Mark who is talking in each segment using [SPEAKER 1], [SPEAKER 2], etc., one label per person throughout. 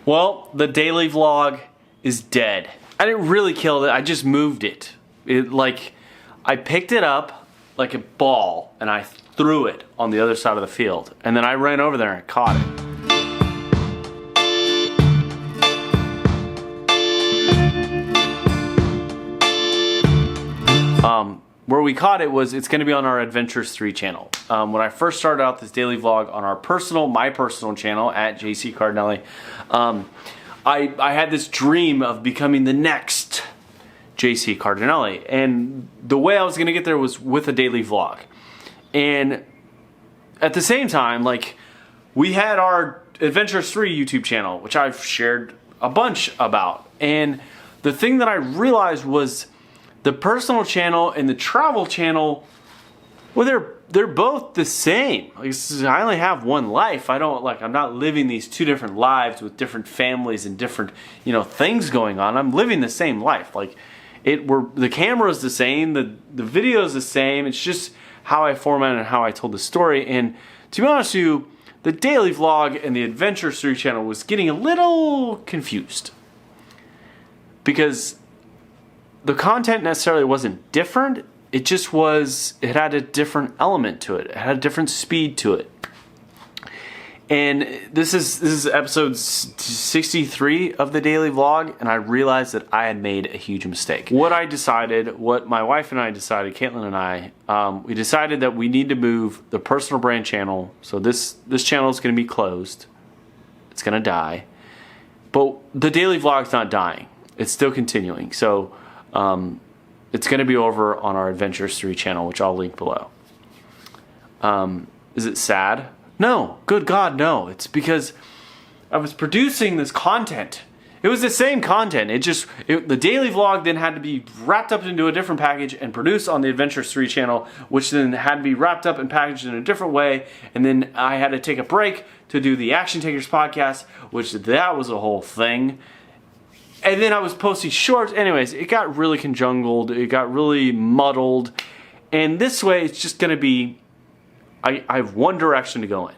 [SPEAKER 1] Well, the daily vlog is dead. I didn't really kill it, I just moved it. I picked it up like a ball and I threw it on the other side of the field. And then I ran over there and caught it. Where we caught it was, it's gonna be on our Adventurous 3 channel. When I first started out this daily vlog on our my personal channel at JC Cardinelli, I had this dream of becoming the next JC Cardinelli. And the way I was gonna get there was with a daily vlog. And at the same time, like, we had our Adventurous 3 YouTube channel, which I've shared a bunch about. And the thing that I realized was the personal channel and the travel channel, well, they're both the same. Like, I only have one life. I'm not living these two different lives with different families and different, things going on. I'm living the same life. Like, the camera's the same, the video's the same. It's just how I formatted and how I told the story. And to be honest with you, the daily vlog and the Adventurous 3 channel was getting a little confused, because the content necessarily wasn't different. It just was, it had a different element to it. It had a different speed to it. And this is episode 63 of the daily vlog, and I realized that I had made a huge mistake. What my wife and I decided, Caitlin and I, we decided that we need to move the personal brand channel. So this channel is going to be closed. It's going to die. But the daily vlog's not dying. It's still continuing. So it's going to be over on our Adventurous 3 channel, which I'll link below. Is it sad? No. Good God, no. It's because I was producing this content. It was the same content. The daily vlog then had to be wrapped up into a different package and produced on the Adventurous 3 channel, which then had to be wrapped up and packaged in a different way. And then I had to take a break to do the Action Takers podcast, which that was a whole thing. And then I was posting shorts. Anyways, it got really conjungled. It got really muddled. And this way, it's just going to be, I have one direction to go in.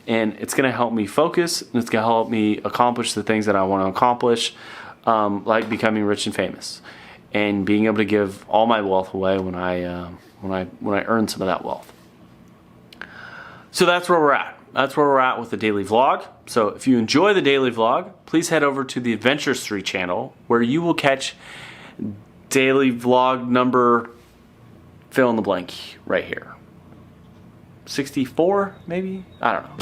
[SPEAKER 1] And it's going to help me focus. And it's going to help me accomplish the things that I want to accomplish. Like becoming rich and famous. And being able to give all my wealth away when I earn some of that wealth. So that's where we're at. That's where we're at with the daily vlog. So if you enjoy the daily vlog, please head over to the Adventurous 3 channel, where you will catch daily vlog number, fill in the blank, right here. 64, maybe? I don't know.